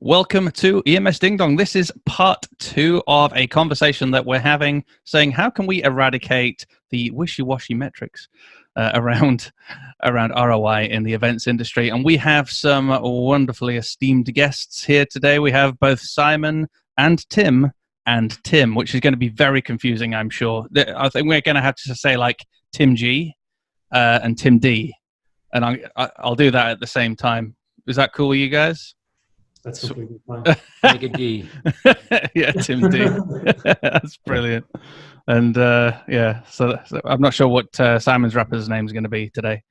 Welcome to EMS Ding Dong. This is part 2 of a conversation that we're having, saying how can we eradicate the wishy-washy metrics around ROI in the events industry. And we have some wonderfully esteemed guests here today. We have both Simon and Tim, which is going to be very confusing, I'm sure. I think we're going to have to say like Tim G and Tim D. And I'll do that at the same time. Is that cool with you guys? That's completely fine. Make a D. Yeah, Tim D. That's brilliant. And so I'm not sure what Simon's rapper's name is going to be today.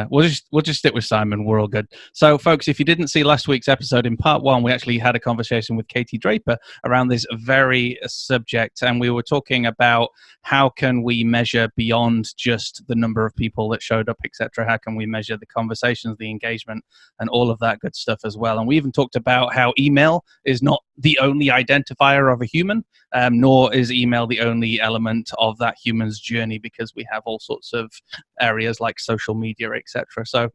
We'll just stick with Simon. We're all good. So, folks, if you didn't see last week's episode, in part 1, we actually had a conversation with Katie Draper around this very subject, and we were talking about how can we measure beyond just the number of people that showed up, etc. How can we measure the conversations, the engagement, and all of that good stuff as well. And we even talked about how email is not the only identifier of a human, nor is email the only element of that human's journey, because we have all sorts of areas like social media, etc. So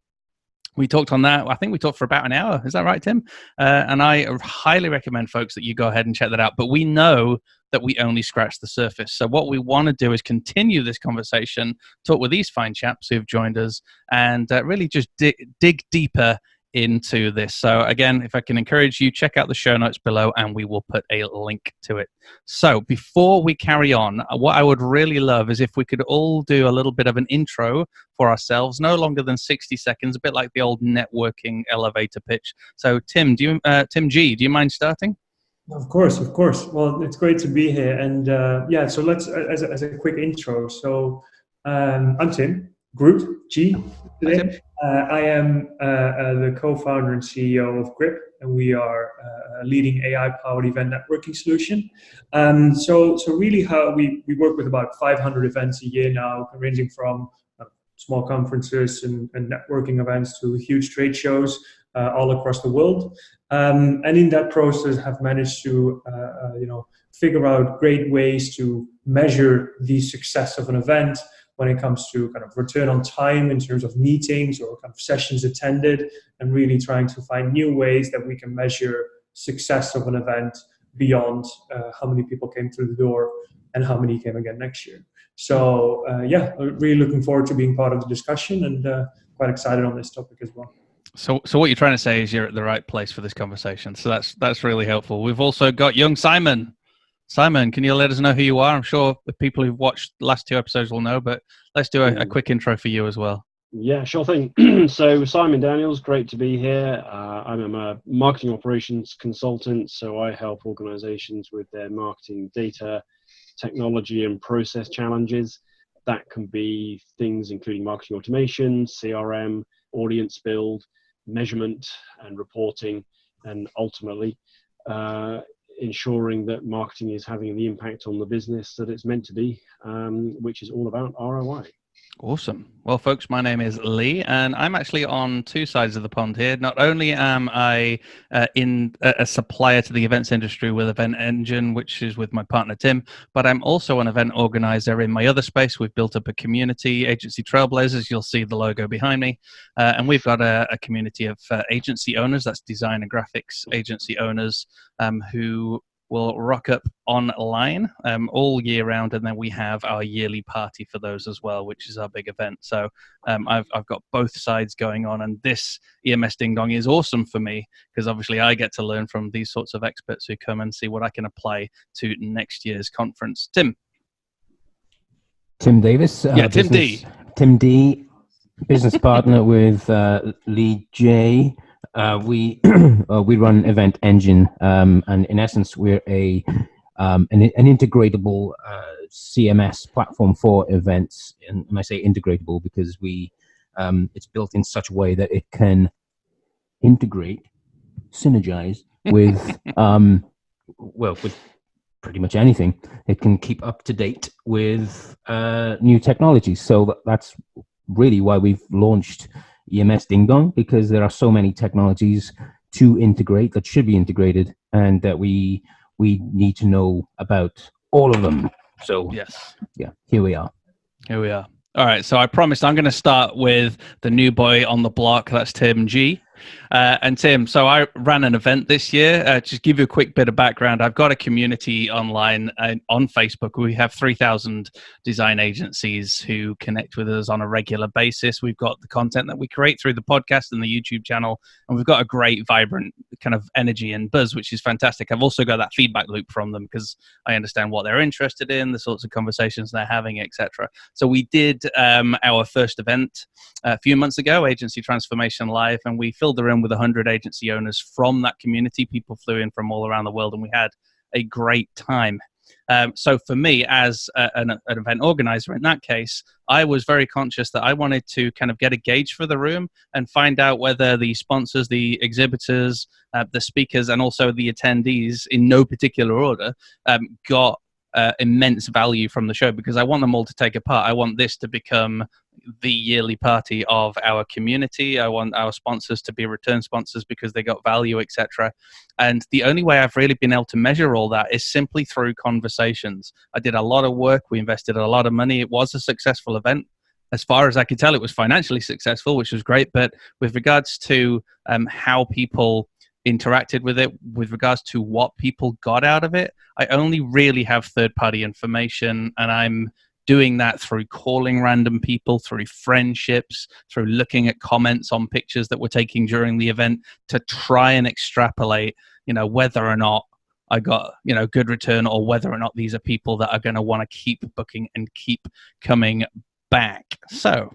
we talked on that. I think we talked for about an hour. Is that right, Tim? And I highly recommend, folks, that you go ahead and check that out. But we know that we only scratched the surface. So what we want to do is continue this conversation, talk with these fine chaps who've joined us, and really just dig deeper into this. So again, if I can encourage you, check out the show notes below and we will put a link to it. So before we carry on, what I would really love is if we could all do a little bit of an intro for ourselves, no longer than 60 seconds, a bit like the old networking elevator pitch. So Tim G, do you mind starting? Of course. Well, it's great to be here. And so let's, as a quick intro. So I'm Tim Groot, G today. I am the co-founder and CEO of Grip, and we are a leading AI-powered event networking solution. So really how we work with about 500 events a year now, ranging from small conferences and networking events to huge trade shows all across the world. And in that process have managed to figure out great ways to measure the success of an event when it comes to kind of return on time in terms of meetings or kind of sessions attended, and really trying to find new ways that we can measure success of an event beyond how many people came through the door and how many came again next year. So really looking forward to being part of the discussion, and quite excited on this topic as well. So what you're trying to say is you're at the right place for this conversation. So that's really helpful. We've also got young Simon. Simon, can you let us know who you are? I'm sure the people who've watched the last 2 episodes will know, but let's do a quick intro for you as well. Yeah, sure thing. So Simon Daniels, great to be here. I'm a marketing operations consultant, so I help organizations with their marketing data, technology and process challenges. That can be things including marketing automation, CRM, audience build, measurement and reporting, and ultimately ensuring that marketing is having the impact on the business that it's meant to be, which is all about ROI. Awesome. Well, folks, my name is Lee, and I'm actually on 2 sides of the pond here. Not only am I a supplier to the events industry with Event Engine, which is with my partner Tim, but I'm also an event organizer in my other space. We've built up a community, Agency Trailblazers. You'll see the logo behind me. And we've got a community of agency owners, that's design and graphics agency owners, who will rock up online all year round, and then we have our yearly party for those as well, which is our big event. So I've got both sides going on, and this EMS Ding Dong is awesome for me because obviously I get to learn from these sorts of experts who come and see what I can apply to next year's conference. Tim Davis. Tim D. Tim D, business partner with Lee J. We run Event Engine, and in essence, we're an integratable CMS platform for events. And I say integratable because it's built in such a way that it can integrate, synergize with with pretty much anything. It can keep up to date with new technologies. So that's really why we've launched EMS Ding Dong, because there are so many technologies to integrate that should be integrated, and that we need to know about all of them. So yes, here we are. All right, so I promised I'm going to start with the new boy on the block. That's Tim G. And Tim, so I ran an event this year. Just give you a quick bit of background. I've got a community online on Facebook. We have 3,000 design agencies who connect with us on a regular basis. We've got the content that we create through the podcast and the YouTube channel, and we've got a great, vibrant kind of energy and buzz, which is fantastic. I've also got that feedback loop from them because I understand what they're interested in, the sorts of conversations they're having, etc. So we did our first event a few months ago, Agency Transformation Live, and we filled the room with 100 agency owners from that community. People flew in from all around the world, and we had a great time. So for me, as an event organizer in that case, I was very conscious that I wanted to kind of get a gauge for the room and find out whether the sponsors, the exhibitors, the speakers, and also the attendees, in no particular order, got immense value from the show, because I want them all to take a part. I want this to become the yearly party of our community. I want our sponsors to be return sponsors because they got value, etc. And the only way I've really been able to measure all that is simply through conversations. I did a lot of work. We invested a lot of money. It was a successful event. As far as I could tell, it was financially successful, which was great. But with regards to how people interacted with it, with regards to what people got out of it, I only really have third-party information, and I'm doing that through calling random people, through friendships, through looking at comments on pictures that we're taking during the event to try and extrapolate, whether or not I got, good return, or whether or not these are people that are going to want to keep booking and keep coming back. So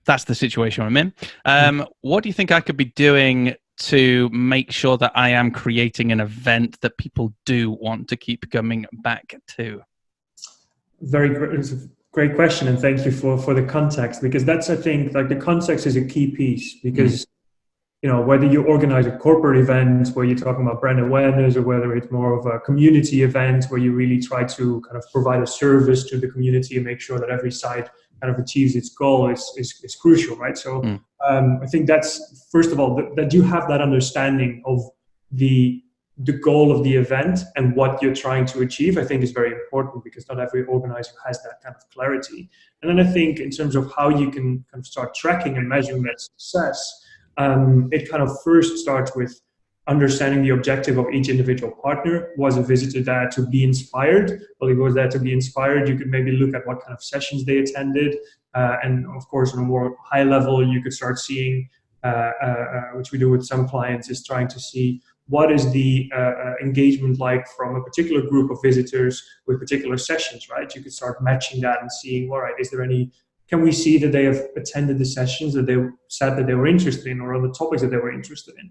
that's the situation I'm in. What do you think I could be doing to make sure that I am creating an event that people do want to keep coming back to? Very great. It's a great question, and thank you for the context, because that's, I think, like, the context is a key piece, because whether you organize a corporate event where you're talking about brand awareness, or whether it's more of a community event where you really try to kind of provide a service to the community and make sure that every side kind of achieves its goal, is crucial, right? So I think that's, first of all, that you have that understanding of the goal of the event and what you're trying to achieve, I think is very important, because not every organizer has that kind of clarity. And then I think in terms of how you can kind of start tracking and measuring that success, it kind of first starts with understanding the objective of each individual partner. Was a visitor there to be inspired? Well, if he was there to be inspired, you could maybe look at what kind of sessions they attended. And of course, on a more high level, you could start seeing, which we do with some clients, is trying to see what is the engagement like from a particular group of visitors with particular sessions, right? You could start matching that and seeing, all right, can we see that they have attended the sessions that they said that they were interested in, or on the topics that they were interested in?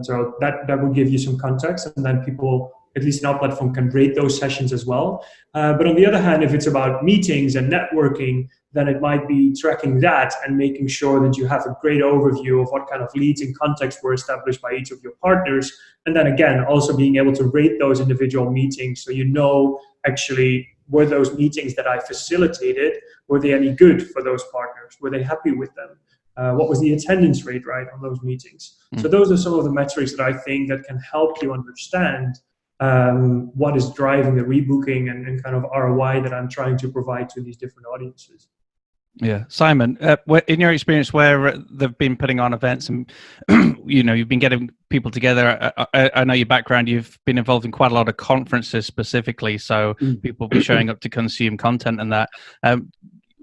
So that would give you some context, and then people, at least in our platform, can rate those sessions as well. But on the other hand, if it's about meetings and networking, then it might be tracking that and making sure that you have a great overview of what kind of leads and contacts were established by each of your partners. And then again, also being able to rate those individual meetings, so actually, were those meetings that I facilitated, were they any good for those partners? Were they happy with them? What was the attendance rate, right, on those meetings? So those are some of the metrics that I think that can help you understand what is driving the rebooking and kind of ROI that I'm trying to provide to these different audiences. Yeah, Simon, in your experience where they've been putting on events and you've been getting people together, I know your background, you've been involved in quite a lot of conferences specifically, so people will be showing up to consume content and that.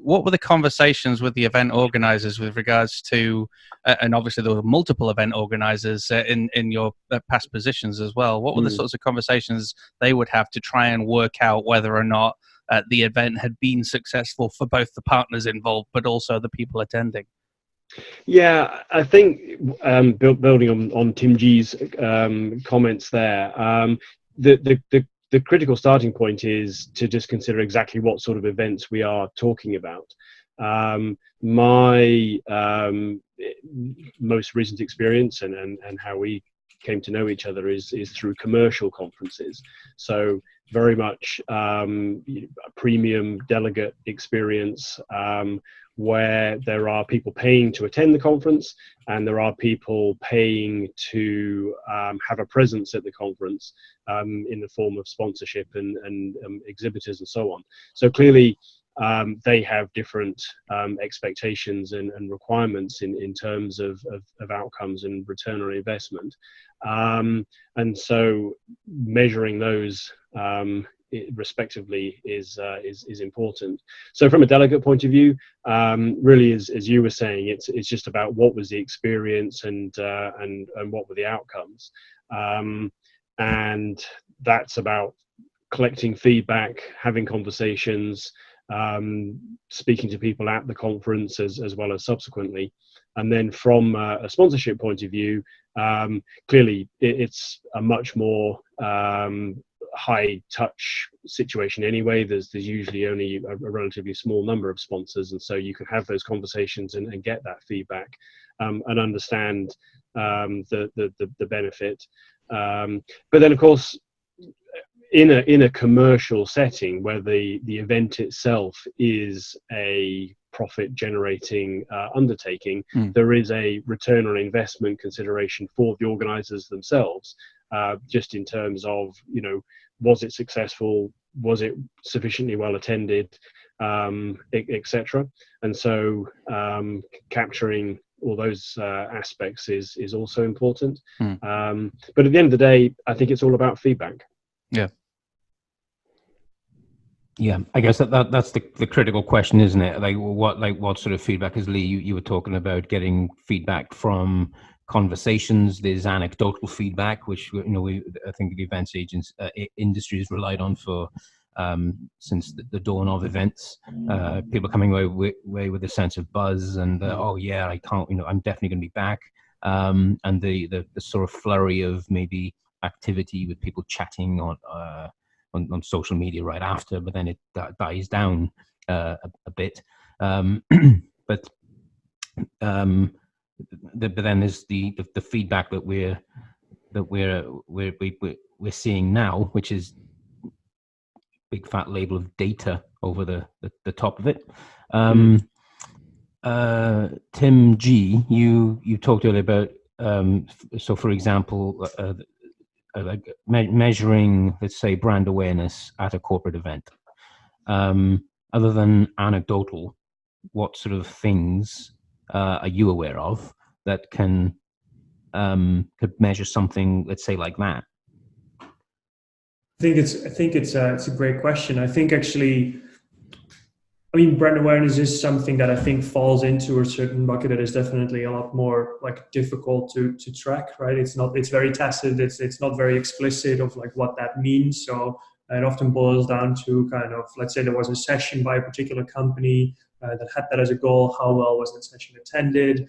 What were the conversations with the event organizers with regards to, and obviously there were multiple event organizers in your past positions as well, what were the sorts of conversations they would have to try and work out whether or not the event had been successful for both the partners involved, but also the people attending? Yeah, I think building on Tim G's comments there, the critical starting point is to just consider exactly what sort of events we are talking about. My most recent experience and how we came to know each other is through commercial conferences. So very much a premium delegate experience, where there are people paying to attend the conference and there are people paying to have a presence at the conference in the form of sponsorship and exhibitors and so on. So clearly, they have different expectations and requirements in terms of outcomes and return on investment. And so measuring those respectively is important. So from a delegate point of view, really, as you were saying, it's just about what was the experience and what were the outcomes, and that's about collecting feedback, having conversations, speaking to people at the conference as well as subsequently. And then from a sponsorship point of view, clearly it's a much more high touch situation anyway. There's usually only a relatively small number of sponsors, and so you can have those conversations and get that feedback, and understand the benefit. But then of course, in a commercial setting where the event itself is a profit generating undertaking, there is a return on investment consideration for the organisers themselves, just in terms of, was it successful, was it sufficiently well attended, etc. And so capturing all those aspects is also important. But at the end of the day, I think it's all about feedback. Yeah, I guess that's the critical question, isn't it? What sort of feedback? As Lee, you were talking about getting feedback from conversations. There's anecdotal feedback, which I think the events industry has relied on for since the dawn of events. People coming away with a sense of buzz and oh yeah, I can't, I'm definitely going to be back. And the sort of flurry of maybe activity with people chatting on social media right after, but then it dies down a bit. But then there's the feedback that we're seeing now, which is big fat label of data over the top of it. Tim G, you talked earlier about so for example, like measuring, let's say, brand awareness at a corporate event. Other than anecdotal, what sort of things are you aware of that could measure something, let's say, like that? I think it's a great question. I think actually, brand awareness is something that I think falls into a certain bucket that is definitely a lot more like difficult to track, right? It's very tacit. It's not very explicit of like what that means. So it often boils down to kind of, let's say there was a session by a particular company that had that as a goal. How well was that session attended?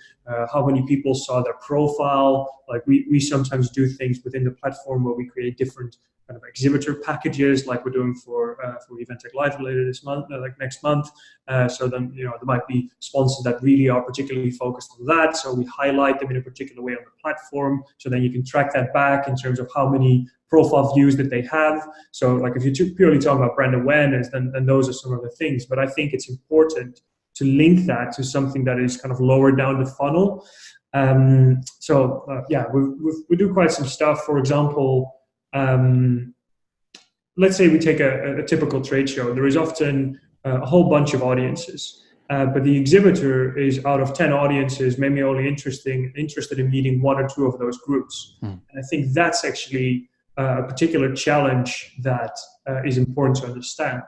How many people saw their profile? Like we sometimes do things within the platform where we create different kind of exhibitor packages, like we're doing for Event Tech Live later this month, like next month. So then there might be sponsors that really are particularly focused on that. So we highlight them in a particular way on the platform. So then you can track that back in terms of how many profile views that they have. So like if you're purely talking about brand awareness, then those are some of the things. But I think it's important to link that to something that is kind of lower down the funnel. We do quite some stuff. For example, let's say we take a typical trade show. There is often a whole bunch of audiences, but the exhibitor is, out of 10 audiences, maybe only interested in meeting one or two of those groups. And I think that's actually a particular challenge that is important to understand,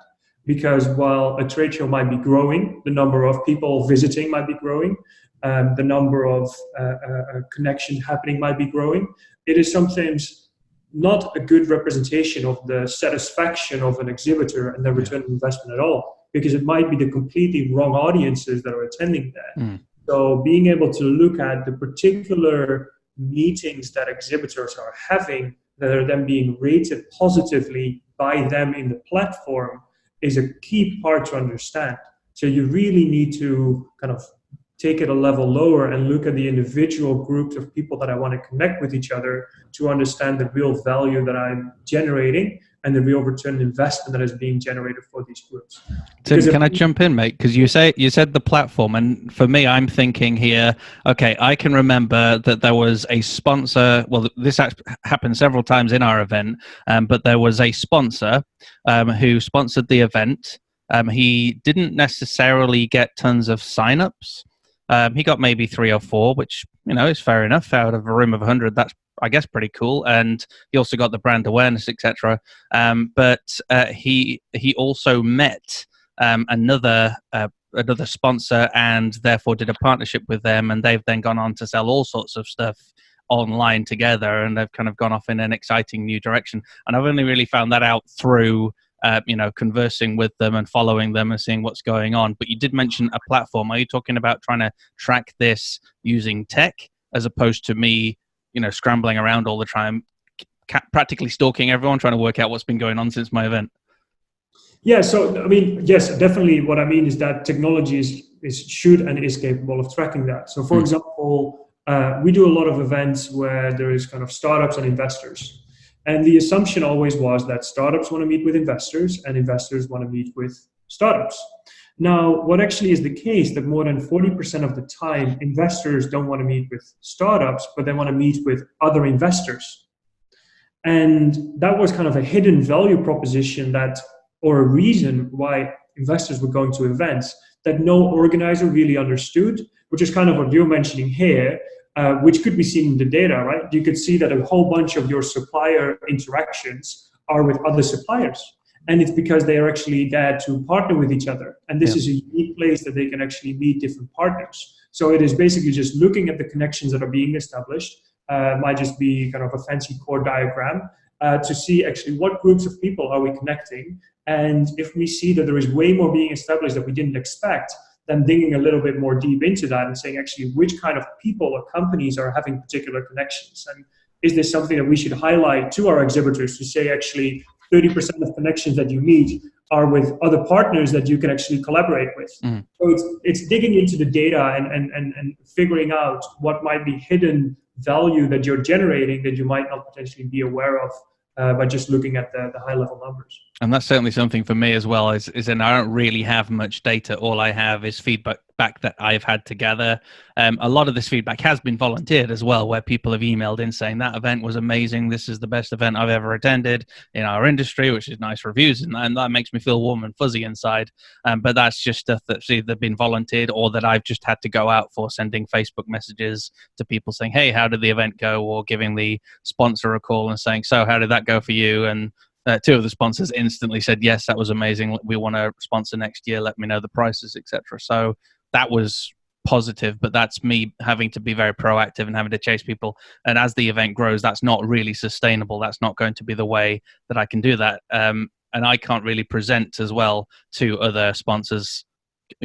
because while a trade show might be growing, the number of people visiting might be growing, the number of connections happening might be growing, it is sometimes not a good representation of the satisfaction of an exhibitor and the return on investment at all, because it might be the completely wrong audiences that are attending that. So being able to look at the particular meetings that exhibitors are having that are then being rated positively by them in the platform is a key part to understand. So you really need to kind of take it a level lower and look at the individual groups of people that I want to connect with each other to understand the real value that I'm generating and the real return on investment that is being generated for these groups. Tim, can I jump in, mate? Because you said the platform, and for me, I'm thinking here, okay, I can remember that there was a sponsor. Well, this happened several times in our event, but there was a sponsor who sponsored the event. He didn't necessarily get tons of signups. He got maybe 3 or 4, which, you know, is fair enough. Out of a room of 100, that's, I guess, pretty cool. And he also got the brand awareness, etc. But he also met another sponsor, and therefore did a partnership with them, and they've then gone on to sell all sorts of stuff online together, and they've kind of gone off in an exciting new direction. And I've only really found that out through you know, conversing with them and following them and seeing what's going on. But you did mention a platform. Are you talking about trying to track this using tech, as opposed to me, you know, scrambling around all the time, practically stalking everyone, trying to work out what's been going on since my event? Yeah, so I mean, yes, definitely. What I mean is that technology should and is capable of tracking that. So, for example, we do a lot of events where there is kind of startups and investors, and the assumption always was that startups want to meet with investors and investors want to meet with startups. Now, what actually is the case that more than 40% of the time, investors don't want to meet with startups, but they want to meet with other investors. And that was kind of a hidden value proposition or a reason why investors were going to events that no organizer really understood, which is kind of what you're mentioning here, which could be seen in the data, right? You could see that a whole bunch of your supplier interactions are with other suppliers. And it's because they are actually there to partner with each other. And this is a unique place that they can actually meet different partners. So it is basically just looking at the connections that are being established. Might just be kind of a fancy core diagram to see actually what groups of people are we connecting. And if we see that there is way more being established that we didn't expect, then digging a little bit more deep into that and saying actually which kind of people or companies are having particular connections. And is this something that we should highlight to our exhibitors to say actually 30% of connections that you meet are with other partners that you can actually collaborate with. So it's digging into the data and figuring out what might be hidden value that you're generating that you might not potentially be aware of by just looking at the high level numbers. And that's certainly something for me as well, is that I don't really have much data. All I have is feedback that I've had to gather. A lot of this feedback has been volunteered as well, where people have emailed in saying that event was amazing. This is the best event I've ever attended in our industry, which is nice reviews. And that makes me feel warm and fuzzy inside. But that's just stuff that's either been volunteered or that I've just had to go out for, sending Facebook messages to people saying, hey, how did the event go? Or giving the sponsor a call and saying, so how did that go for you? And 2 of the sponsors instantly said, yes, that was amazing. We want to sponsor next year. Let me know the prices, etc. So that was positive, but that's me having to be very proactive and having to chase people. And as the event grows, that's not really sustainable. That's not going to be the way that I can do that. And I can't really present as well to other sponsors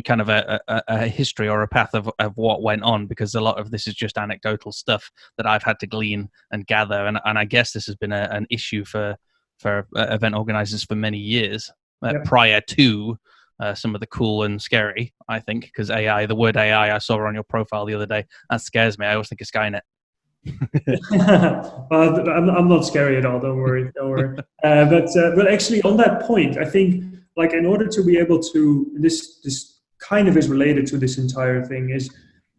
kind of a history or a path of what went on, because a lot of this is just anecdotal stuff that I've had to glean and gather. And I guess this has been an issue for event organizers for many years prior to some of the cool and scary, I think, because AI, the word AI I saw on your profile the other day, that scares me. I always think of Skynet. Well, I'm not scary at all. Don't worry. But actually, on that point, I think like in order to be able to, this kind of is related to this entire thing, is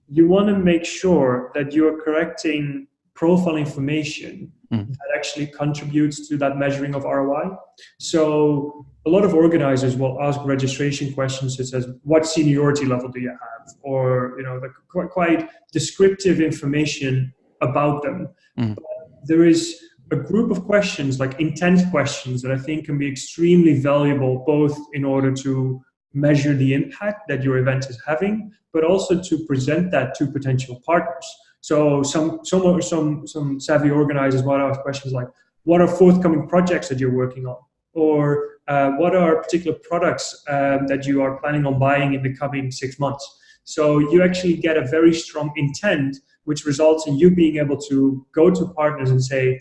you want to make sure that you're correcting profile information that actually contributes to that measuring of ROI. So a lot of organizers will ask registration questions such as, what seniority level do you have? Or, you know, the quite descriptive information about them. But there is a group of questions, like intent questions, that I think can be extremely valuable, both in order to measure the impact that your event is having, but also to present that to potential partners. So some savvy organizers might ask questions like, what are forthcoming projects that you're working on? Or what are particular products that you are planning on buying in the coming 6 months? So you actually get a very strong intent, which results in you being able to go to partners and say,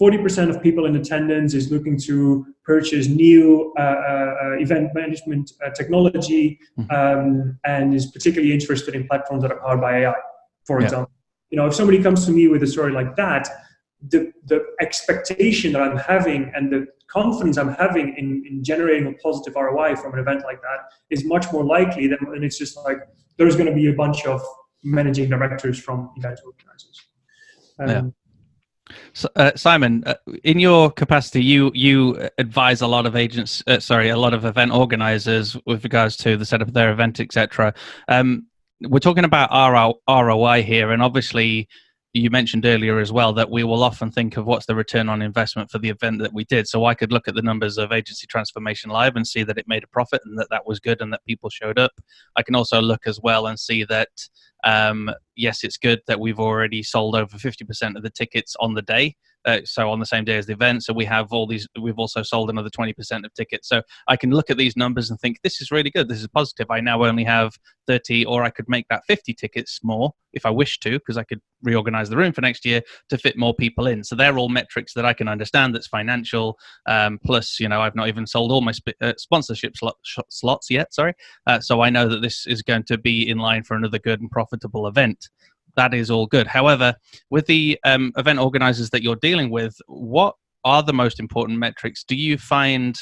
40% of people in attendance is looking to purchase new event management technology and is particularly interested in platforms that are powered by AI, for example. You know, if somebody comes to me with a story like that, the expectation that I'm having and the confidence I'm having in generating a positive ROI from an event like that is much more likely than when it's just like there's going to be a bunch of managing directors from event organizers. So, Simon, in your capacity, you advise a lot of a lot of event organisers with regards to the setup of their event, etc. We're talking about ROI here, and obviously, you mentioned earlier as well that we will often think of what's the return on investment for the event that we did. So I could look at the numbers of Agency Transformation Live and see that it made a profit and that was good and that people showed up. I can also look as well and see that yes, it's good that we've already sold over 50% of the tickets on the day. So on the same day as the event, so we have all these. We've also sold another 20% of tickets. So I can look at these numbers and think this is really good. This is positive. I now only have 30, or I could make that 50 tickets more if I wish to, because I could reorganize the room for next year to fit more people in. So they're all metrics that I can understand. That's financial. Plus, I've not even sold all my sponsorship slots yet. Sorry. So I know that this is going to be in line for another good and profitable event. That is all good. However, with the event organizers that you're dealing with, what are the most important metrics? Do you find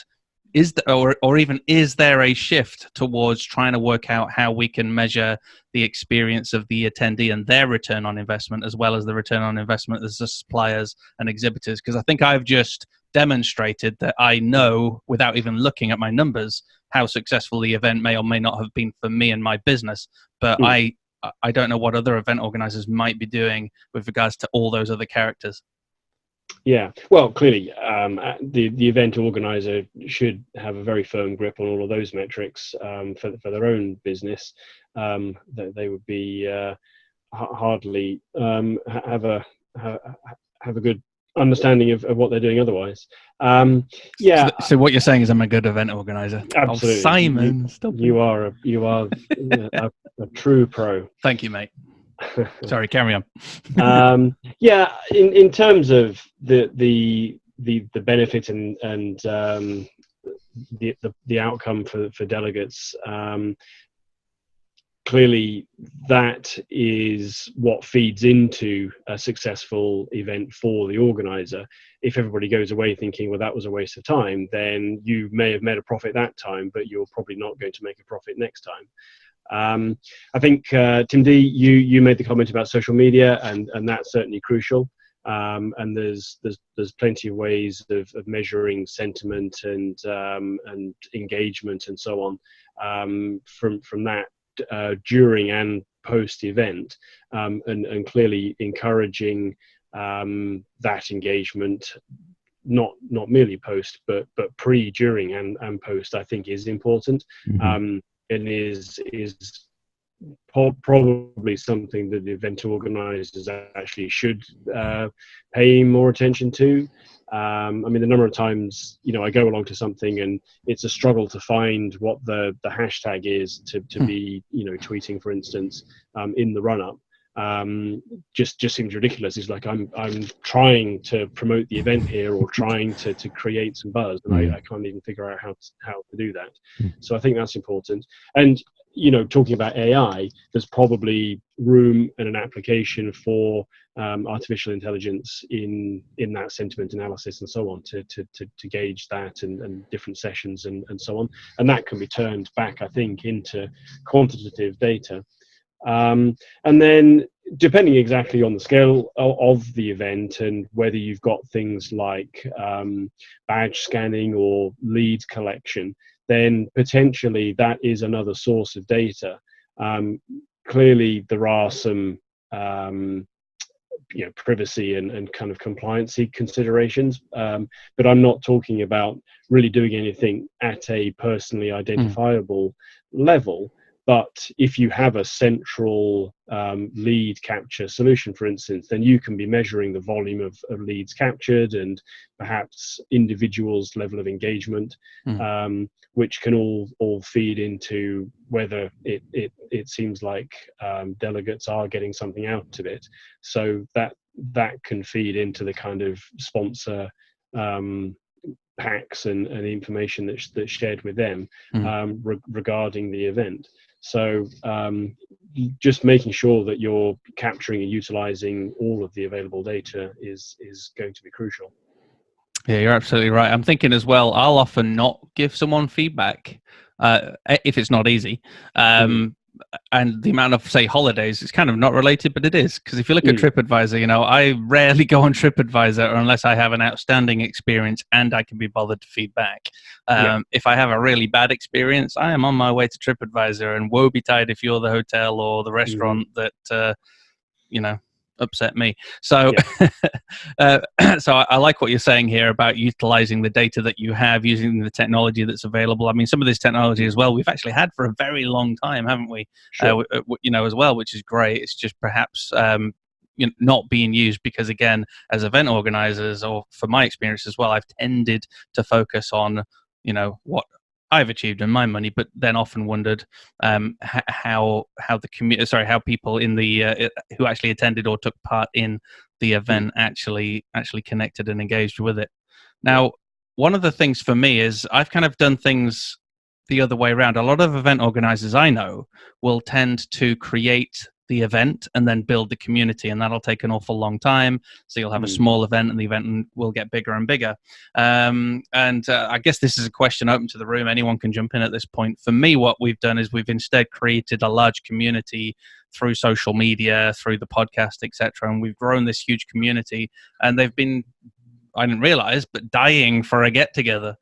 or even is there a shift towards trying to work out how we can measure the experience of the attendee and their return on investment, as well as the return on investment as the suppliers and exhibitors? Because I think I've just demonstrated that I know, without even looking at my numbers, how successful the event may or may not have been for me and my business. But I don't know what other event organizers might be doing with regards to all those other characters. Yeah, well, clearly, the event organizer should have a very firm grip on all of those metrics for their own business. That they would be hardly have a good understanding of what they're doing otherwise. Yeah. So what you're saying is I'm a good event organizer. Absolutely, oh, Simon, you are a true pro. Thank you, mate. Sorry, carry on. Yeah, in terms of the benefit and the outcome for delegates, clearly that is what feeds into a successful event for the organizer. If everybody goes away thinking, well, that was a waste of time, then you may have made a profit that time, but you're probably not going to make a profit next time. I think Tim D, you made the comment about social media, and that's certainly crucial. And there's plenty of ways of measuring sentiment and engagement and so on from that during and post event, and clearly encouraging that engagement. Not merely post, but pre, during, and post, I think is important. Mm-hmm. And is probably something that the event organizers actually should pay more attention to. I mean, the number of times, I go along to something and it's a struggle to find what the hashtag is to be, tweeting, for instance, in the run-up. Just seems ridiculous. It's like I'm trying to promote the event here, or trying to create some buzz, and I can't even figure out how to do that. So I think that's important. And talking about AI, there's probably room and an application for artificial intelligence in that sentiment analysis and so on to gauge that, and different sessions and so on. And that can be turned back, I think, into quantitative data. And then, depending exactly on the scale of the event and whether you've got things like badge scanning or lead collection, then potentially that is another source of data. Clearly, there are some privacy and kind of compliancy considerations, but I'm not talking about really doing anything at a personally identifiable level. But if you have a central lead capture solution, for instance, then you can be measuring the volume of leads captured and perhaps individuals' level of engagement, which can all feed into whether it seems like delegates are getting something out of it. So that can feed into the kind of sponsor packs and information that's shared with them regarding the event. So just making sure that you're capturing and utilizing all of the available data is going to be crucial. Yeah, you're absolutely right. I'm thinking as well, I'll often not give someone feedback if it's not easy. and the amount of, say, holidays, it's kind of not related, but it is. Because if you look at TripAdvisor, you know, I rarely go on TripAdvisor unless I have an outstanding experience and I can be bothered to feedback. If I have a really bad experience, I am on my way to TripAdvisor, and woe betide if you're the hotel or the restaurant that, you know, upset me. So, so I like what you're saying here about utilizing the data that you have, using the technology that's available. I mean, some of this technology as well, we've actually had for a very long time, haven't we? Sure. You know, as well, which is great. It's just perhaps you know, not being used because, again, as event organizers, or for my experience as well, I've tended to focus on, you know, what I've achieved in my money, but then often wondered how how people in the who actually attended or took part in the event actually connected and engaged with it. Now, one of the things for me is I've kind of done things the other way around. A lot of event organizers I know will tend to create the event and then build the community, and that'll take an awful long time. So you'll have a small event and the event will get bigger and bigger. I guess this is a question open to the room. Anyone can jump in at this point. For me, what we've done is we've instead created a large community through social media, through the podcast, etc. And we've grown this huge community, and they've been, I didn't realize, but dying for a get together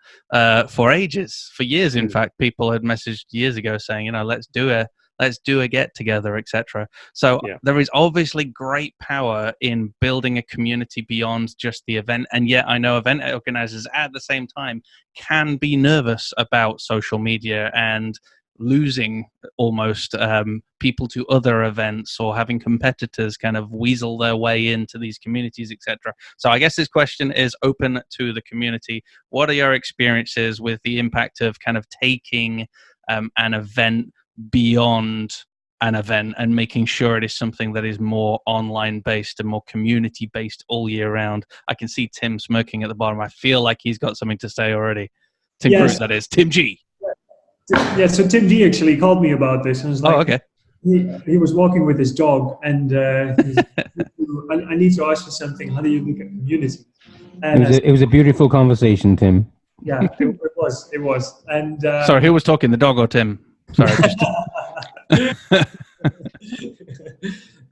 for ages, for years. In fact, people had messaged years ago saying, you know, let's do a get together, etc. So there is obviously great power in building a community beyond just the event. And yet I know event organizers at the same time can be nervous about social media and losing almost people to other events, or having competitors kind of weasel their way into these communities, etc. So I guess this question is open to the community. What are your experiences with the impact of kind of taking an event beyond an event and making sure it is something that is more online based and more community based all year round? I can see Tim smirking at the bottom. I feel like he's got something to say already. Tim Groot, that is. Tim G. Yeah, so Tim G actually called me about this and was like, okay. He was walking with his dog, and I need to ask you something. How do you look at community? And it was a beautiful conversation, Tim. Yeah, it was. And sorry, who was talking, the dog or Tim? Sorry.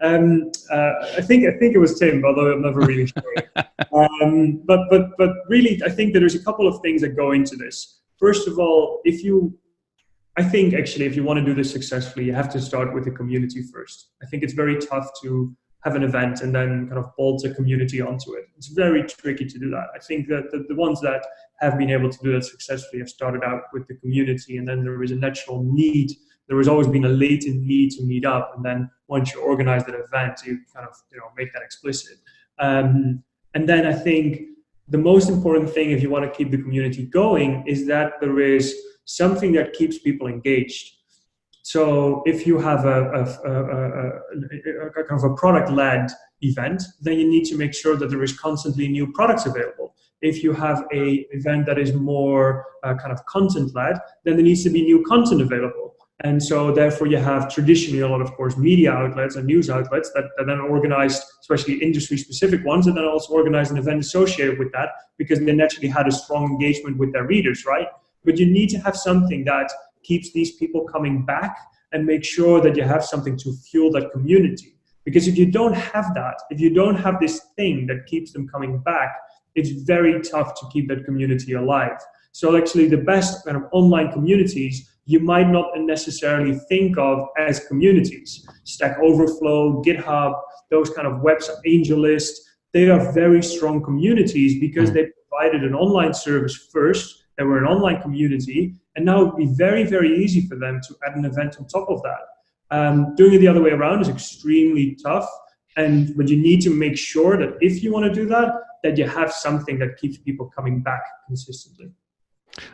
I think it was Tim, although I'm never really sure. But really, I think that there's a couple of things that go into this. First of all, if you want to do this successfully, you have to start with the community first. I think it's very tough to have an event and then kind of bolt a community onto it. It's very tricky to do that. I think that the ones that have been able to do that successfully have started out with the community, and then there is a natural need. There has always been a latent need to meet up, and then once you organize that event, you kind of make that explicit. And then I think the most important thing, if you want to keep the community going, is that there is something that keeps people engaged. So if you have a kind of a product-led event, then you need to make sure that there is constantly new products available. If you have a event that is more kind of content-led, then there needs to be new content available. And so therefore you have traditionally a lot of course media outlets and news outlets that then organize, especially industry-specific ones, and then also organize an event associated with that, because they naturally had a strong engagement with their readers, right? But you need to have something that keeps these people coming back and make sure that you have something to fuel that community. Because if you don't have that, if you don't have this thing that keeps them coming back, it's very tough to keep that community alive. So actually the best kind of online communities you might not necessarily think of as communities. Stack Overflow, GitHub, those kind of websites, AngelList, they are very strong communities because they provided an online service first. They were an online community, and now it would be very, very easy for them to add an event on top of that. Doing it the other way around is extremely tough, but you need to make sure that if you want to do that, that you have something that keeps people coming back consistently.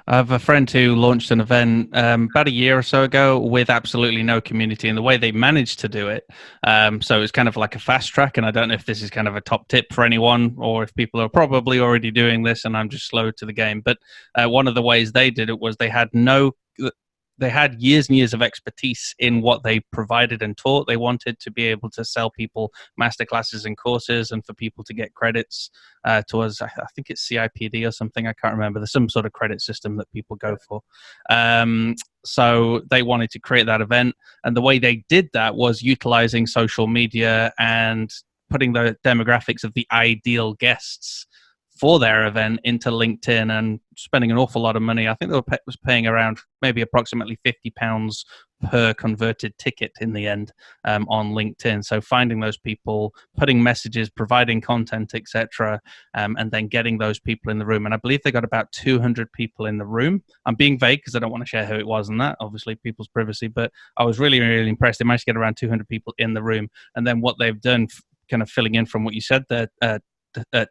I have a friend who launched an event about a year or so ago with absolutely no community, and the way they managed to do it, so it's kind of like a fast track, and I don't know if this is kind of a top tip for anyone or if people are probably already doing this and I'm just slow to the game, but one of the ways they did it was they had they had years and years of expertise in what they provided and taught. They wanted to be able to sell people masterclasses and courses, and for people to get credits towards, I think it's CIPD or something. I can't remember. There's some sort of credit system that people go for. So they wanted to create that event, and the way they did that was utilizing social media and putting the demographics of the ideal guests for their event into LinkedIn, and spending an awful lot of money. I think they was paying around maybe approximately £50 per converted ticket in the end on LinkedIn. So finding those people, putting messages, providing content, etc., and then getting those people in the room. And I believe they got about 200 people in the room. I'm being vague because I don't want to share who it was and that, obviously people's privacy, but I was really, really impressed. They managed to get around 200 people in the room. And then what they've done, kind of filling in from what you said there,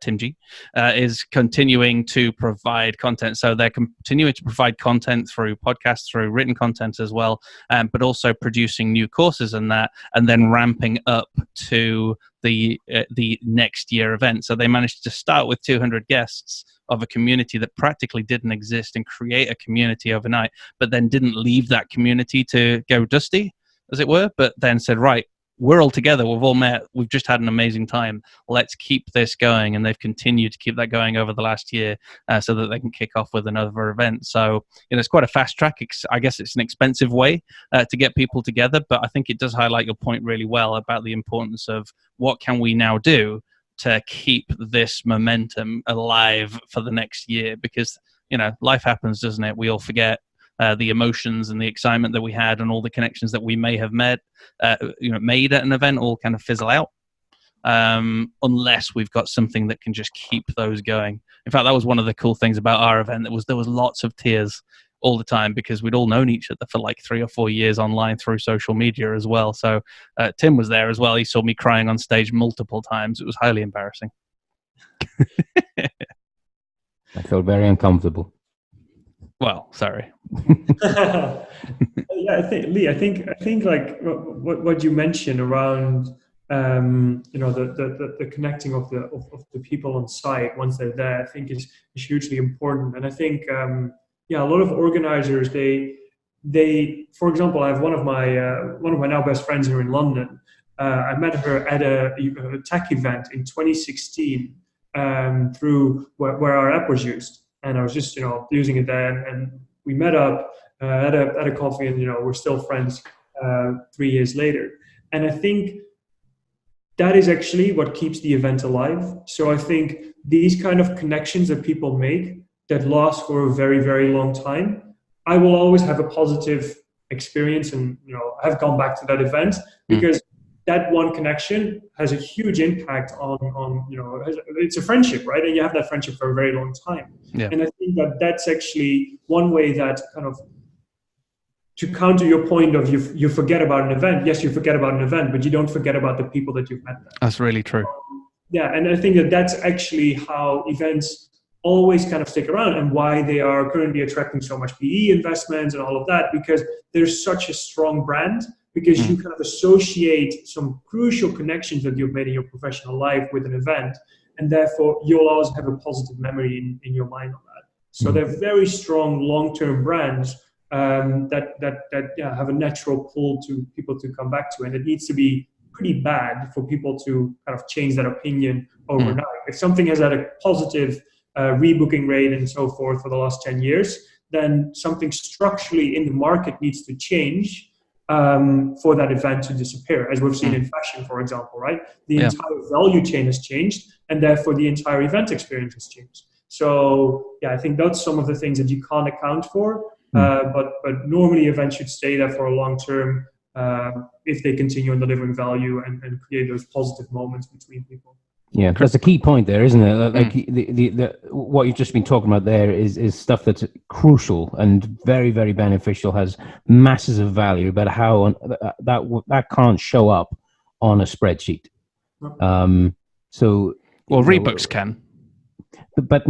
Tim G, is continuing to provide content. So they're continuing to provide content through podcasts, through written content as well, but also producing new courses and that, and then ramping up to the next year event. So they managed to start with 200 guests of a community that practically didn't exist and create a community overnight, but then didn't leave that community to go dusty, as it were, but then said, right, we're all together, we've all met, we've just had an amazing time, let's keep this going. And they've continued to keep that going over the last year so that they can kick off with another event. So, it's quite a fast track. I guess it's an expensive way to get people together, but I think it does highlight your point really well about the importance of what can we now do to keep this momentum alive for the next year, because, life happens, doesn't it? We all forget the emotions and the excitement that we had, and all the connections that we may have made at an event, all kind of fizzle out unless we've got something that can just keep those going. In fact, that was one of the cool things about our event. There was lots of tears all the time, because we'd all known each other for like 3 or 4 years online through social media as well. So Tim was there as well. He saw me crying on stage multiple times. It was highly embarrassing. I felt very uncomfortable. Well, sorry. Yeah, I think like what you mentioned around the connecting of the people on site once they're there, I think is hugely important. And I think a lot of organizers, they for example, I have one of my now best friends here in London. I met her at a tech event in 2016 through where our app was used. And I was just, using it there, and we met up at a coffee, and we're still friends 3 years later. And I think that is actually what keeps the event alive. So I think these kind of connections that people make that last for a very, very long time, I will always have a positive experience, and I've gone back to that event because that one connection has a huge impact on it's a friendship, right? And you have that friendship for a very long time. Yeah. And I think that's actually one way that kind of, to counter your point of you forget about an event. Yes, you forget about an event, but you don't forget about the people that you've met there. That's really true. Yeah, and I think that's actually how events always kind of stick around, and why they are currently attracting so much PE investments and all of that, because there's such a strong brand. Because you kind of associate some crucial connections that you've made in your professional life with an event, and therefore you'll always have a positive memory in your mind on that. So they're very strong long-term brands that have a natural pull to people to come back to, and it needs to be pretty bad for people to kind of change that opinion overnight. If something has had a positive rebooking rate and so forth for the last 10 years, then something structurally in the market needs to change for that event to disappear, as we've seen in fashion, for example, right? The entire value chain has changed, and therefore the entire event experience has changed. So I think that's some of the things that you can't account for, but normally events should stay there for a long term if they continue on delivering value and create those positive moments between people. Yeah, that's a key point there, isn't it? Like the what you've just been talking about there is stuff that's crucial and very, very beneficial, has masses of value, but how that can't show up on a spreadsheet. Rebooks can. But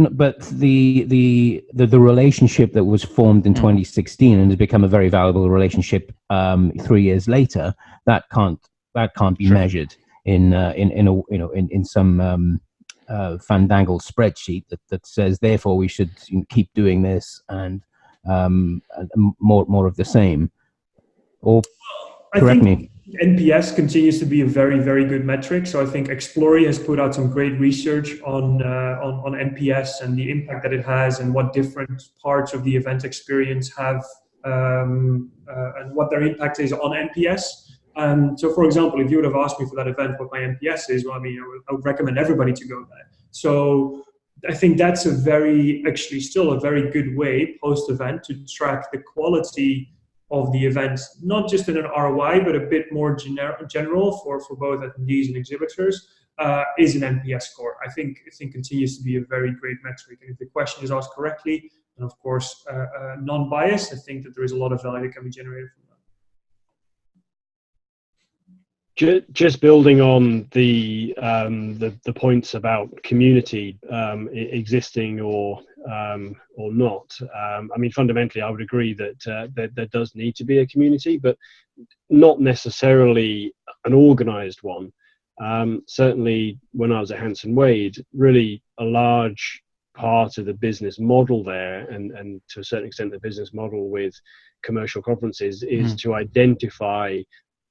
the relationship that was formed in 2016 and has become a very valuable relationship 3 years later, that can't be measured in some fandangled spreadsheet that says therefore we should keep doing this, and more of the same? Or I correct think me. NPS continues to be a very, very good metric. So I think Explory has put out some great research on NPS and the impact that it has, and what different parts of the event experience have, and what their impact is on NPS. So, for example, if you would have asked me for that event what my NPS is, well, I mean, I would recommend everybody to go there. So I think that's still a very good way post-event to track the quality of the event, not just in an ROI, but a bit more general for both attendees and exhibitors, is an NPS score. I think continues to be a very great metric. And if the question is asked correctly, and of course non-biased, I think that there is a lot of value that can be generated from that. Just building on the points about community existing or not. I mean, fundamentally, I would agree that there does need to be a community, but not necessarily an organised one. Certainly, when I was at Hanson Wade, really a large part of the business model there, and to a certain extent the business model with commercial conferences, is to identify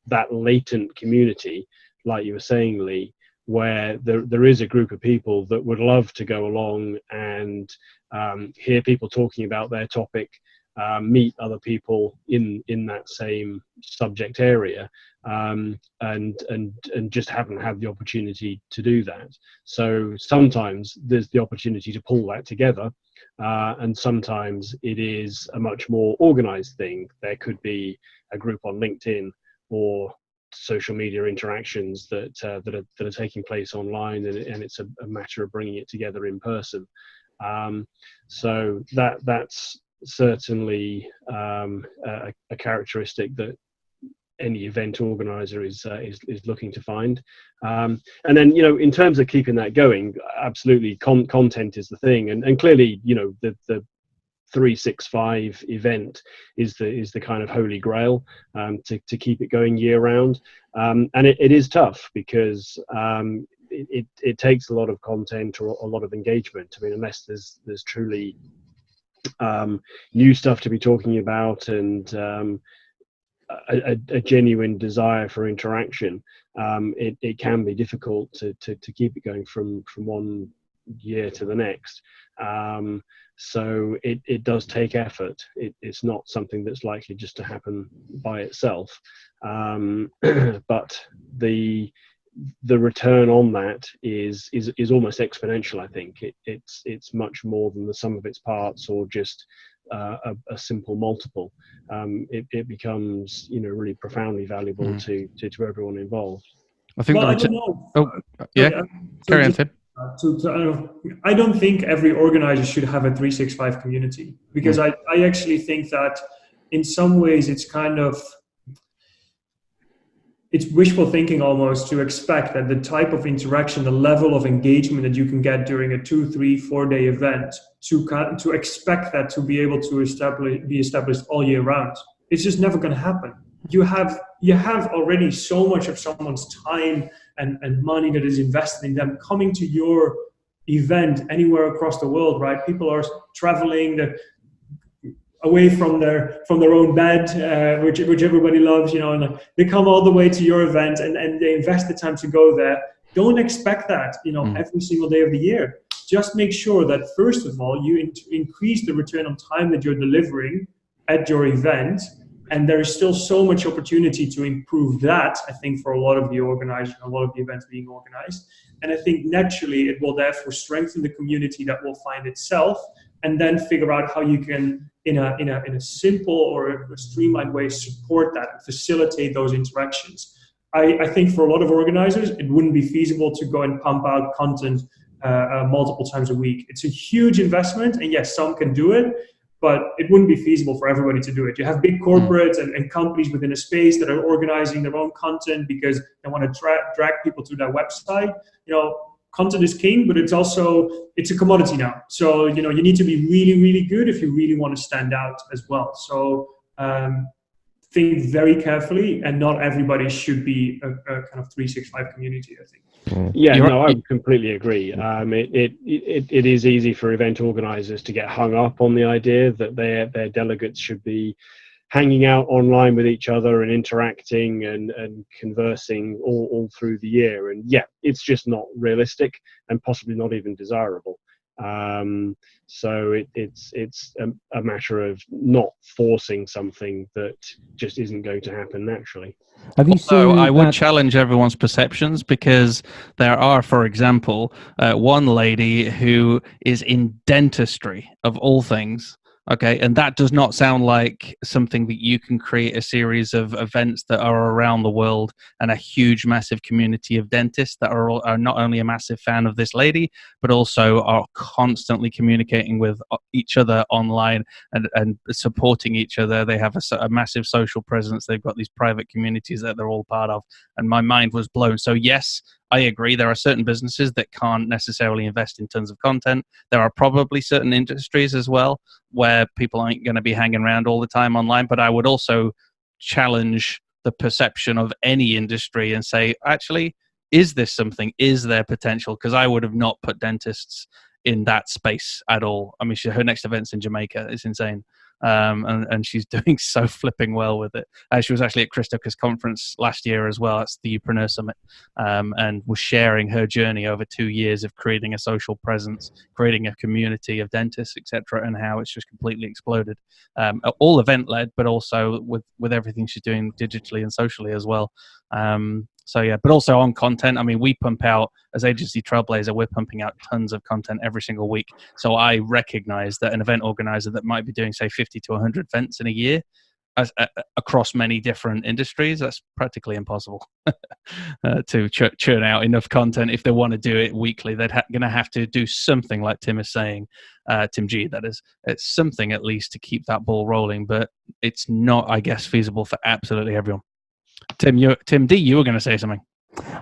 that latent community, like you were saying, Lee, where there is a group of people that would love to go along and hear people talking about their topic, meet other people in that same subject area, and just haven't had the opportunity to do that. So sometimes there's the opportunity to pull that together, and sometimes it is a much more organized thing. There could be a group on LinkedIn or social media interactions that are taking place online, and it's a matter of bringing it together in person. So that's certainly a characteristic that any event organizer is looking to find. And then, in terms of keeping that going, absolutely, content is the thing, and clearly, the 365 event is the kind of holy grail to keep it going year round, and it is tough because it takes a lot of content or a lot of engagement. I mean, unless there's truly new stuff to be talking about and a genuine desire for interaction, it can be difficult to keep it going from one year to the next. So it does take effort. It's not something that's likely just to happen by itself. But the return on that is almost exponential. I think it's much more than the sum of its parts, or just a simple multiple. It becomes really profoundly valuable to everyone involved. I think I don't know. Carry on, Tim. I don't think every organizer should have a 365 community, because I actually think that in some ways it's wishful thinking almost to expect that the type of interaction, the level of engagement that you can get during a 2, 3, 4 day event, to expect that to be able to be established all year round. It's just never going to happen. You have already so much of someone's time and money that is invested in them coming to your event anywhere across the world, right? People are traveling away from their own bed, which everybody loves, and they come all the way to your event and they invest the time to go there. Don't expect that, every single day of the year. Just make sure that first of all, you increase the return on time that you're delivering at your event. And there is still so much opportunity to improve that, I think, for a lot of the organizers and a lot of the events being organized. And I think naturally it will therefore strengthen the community that will find itself, and then figure out how you can, in a simple or a streamlined way, support that and facilitate those interactions. I think for a lot of organizers, it wouldn't be feasible to go and pump out content multiple times a week. It's a huge investment, and yes, some can do it, but it wouldn't be feasible for everybody to do it. You have big corporates and companies within a space that are organizing their own content because they want to drag people to their website. Content is king, but it's a commodity now. So, you need to be really, really good if you really want to stand out as well. So think very carefully, and not everybody should be a kind of 365 community, I think. Yeah, no, I completely agree. It is easy for event organisers to get hung up on the idea that their delegates should be hanging out online with each other and interacting and conversing all through the year. And yeah, it's just not realistic and possibly not even desirable. So it's a matter of not forcing something that just isn't going to happen naturally. Have you seen? I would challenge everyone's perceptions, because there are, for example, one lady who is in dentistry of all things. Okay, and that does not sound like something that you can create a series of events that are around the world, and a huge, massive community of dentists that are not only a massive fan of this lady, but also are constantly communicating with each other online and supporting each other. They have a massive social presence. They've got these private communities that they're all part of, and my mind was blown. So yes, I agree. There are certain businesses that can't necessarily invest in tons of content. There are probably certain industries as well where people aren't going to be hanging around all the time online. But I would also challenge the perception of any industry and say, actually, is this something? Is there potential? Because I would have not put dentists in that space at all. I mean, her next event's in Jamaica. It's insane. And she's doing so flipping well with it. She was actually at Chris Tucker's conference last year as well. That's the Upreneur Summit, and was sharing her journey over 2 years of creating a social presence, creating a community of dentists, etc., and how it's just completely exploded. All event led, but also with everything she's doing digitally and socially as well. So yeah, but also on content. I mean, we pump out, as Agency Trailblazer, we're pumping out tons of content every single week. So I recognize that an event organizer that might be doing, say, 50 to 100 events in a year across many different industries, that's practically impossible to churn out enough content. If they want to do it weekly, they're going to have to do something like Tim is saying, Tim G, that is. It's something at least to keep that ball rolling, but it's not, I guess, feasible for absolutely everyone. Tim D, you were going to say something.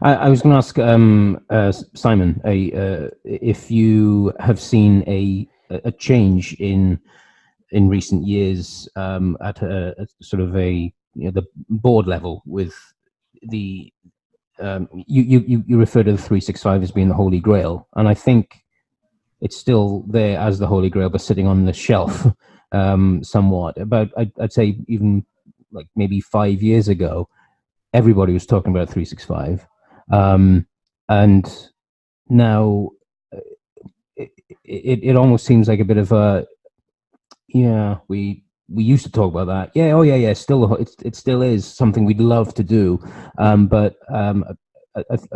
I was going to ask Simon if you have seen a change in recent years at a sort of the board level with the you refer to the 365 as being the Holy Grail, and I think it's still there as the Holy Grail, but sitting on the shelf somewhat. About I'd say even like maybe 5 years ago, everybody was talking about 365, and now it almost seems like a bit of a we used to talk about that. Yeah. Still, it still is something we'd love to do, but I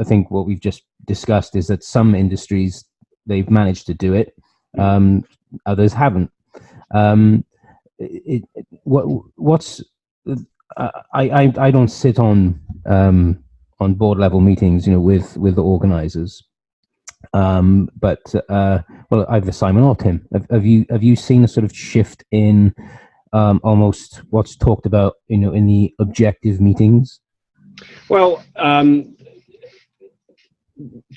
think what we've just discussed is that some industries they've managed to do it, others haven't. What's I don't sit on board level meetings, with the organisers. But well, either Simon or Tim, have you seen a sort of shift in almost what's talked about, in the objective meetings? Well,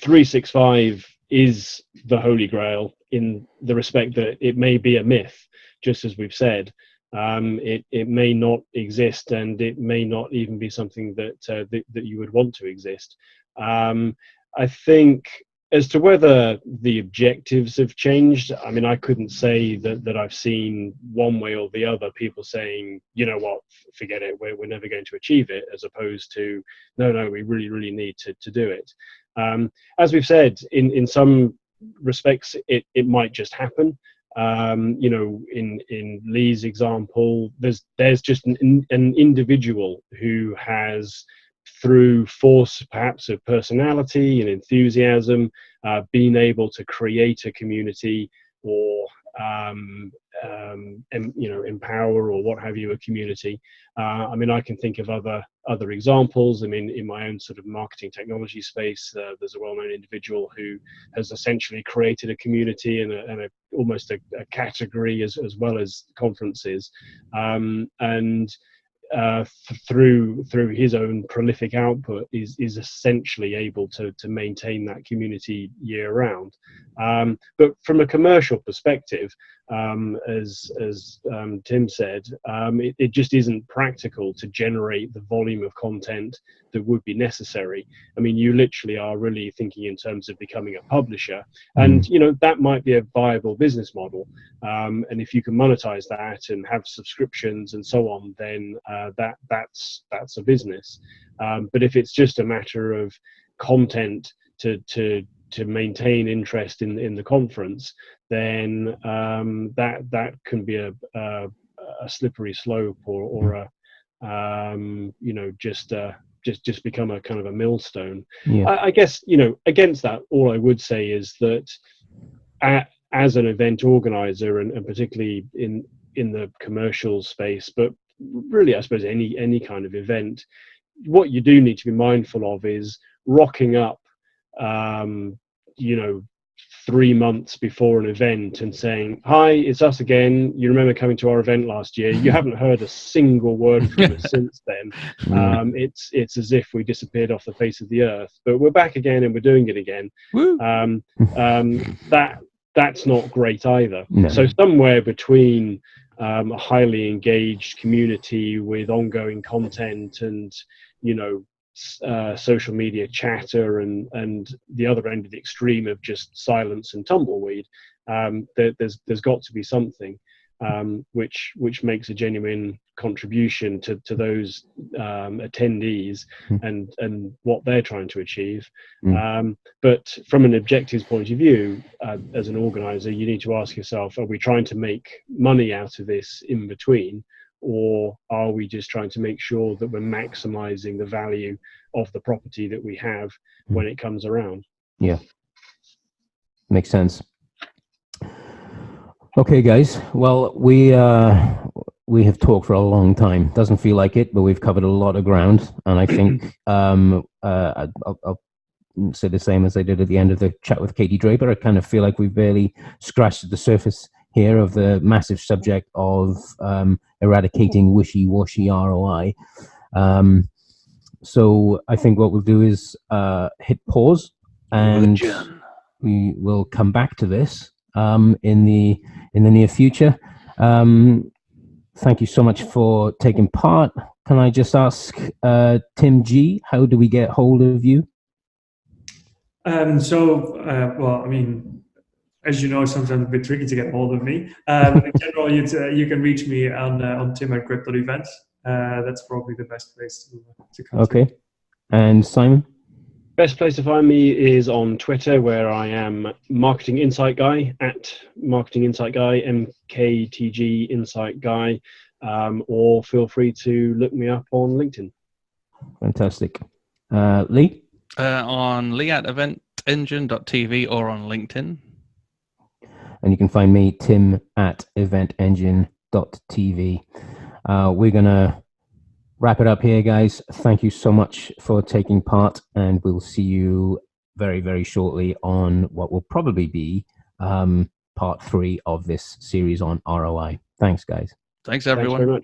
365 is the Holy Grail in the respect that it may be a myth, just as we've said. It may not exist, and it may not even be something that you would want to exist. I think as to whether the objectives have changed, I mean, I couldn't say that I've seen one way or the other people saying, you know what, forget it, we're never going to achieve it, as opposed to, no, we really, really need to do it. As we've said, in some respects, it might just happen. In Lee's example, there's just an individual who has, through force perhaps of personality and enthusiasm, being able to create a community, or empower, or what have you, a community. I mean, I can think of other examples. I mean, in my own sort of marketing technology space, there's a well-known individual who has essentially created a community and almost a category as well as conferences, and through his own prolific output is essentially able to maintain that community year round. But from a commercial perspective, as Tim said, it just isn't practical to generate the volume of content that would be necessary. I mean, you literally are really thinking in terms of becoming a publisher, and that might be a viable business model. And if you can monetize that and have subscriptions and so on, then that's a business. But if it's just a matter of content to maintain interest in the conference, then that can be a slippery slope, or a just become a kind of a millstone. Yeah. I guess against that, all I would say is that as an event organizer, and particularly in the commercial space, but really I suppose any kind of event, what you do need to be mindful of is rocking up 3 months before an event and saying, "Hi, it's us again. You remember coming to our event last year? You haven't heard a single word from us since then. It's as if we disappeared off the face of the earth, but we're back again and we're doing it again." That's not great either. No. So somewhere between a highly engaged community with ongoing content and social media chatter and the other end of the extreme of just silence and tumbleweed, there's got to be something which makes a genuine contribution to those attendees and what they're trying to achieve. But from an objectives point of view, as an organizer, you need to ask yourself, are we trying to make money out of this in between, or are we just trying to make sure that we're maximizing the value of the property that we have when it comes around? Yeah, makes sense. Okay, guys. Well, we have talked for a long time. Doesn't feel like it, but we've covered a lot of ground, and I think I'll say the same as I did at the end of the chat with Katie Draper. I kind of feel like we've barely scratched the surface here of the massive subject of eradicating wishy-washy ROI. So I think what we'll do is hit pause, and we will come back to this in the near future. Thank you so much for taking part. Can I just ask Tim G, how do we get hold of you? Well, I mean, as you know, sometimes a bit tricky to get hold of me. In general, you can reach me on tim@grip.events. That's probably the best place to come. Okay. And Simon? Best place to find me is on Twitter, where I am Marketing Insight Guy, at Marketing Insight Guy, MKTG Insight Guy, or feel free to look me up on LinkedIn. Fantastic. Lee? On lee@eventengine.tv or on LinkedIn. And you can find me, tim@eventengine.tv. We're going to wrap it up here, guys. Thank you so much for taking part, and we'll see you very, very shortly on what will probably be part 3 of this series on ROI. Thanks, guys. Thanks, everyone. Thanks very much.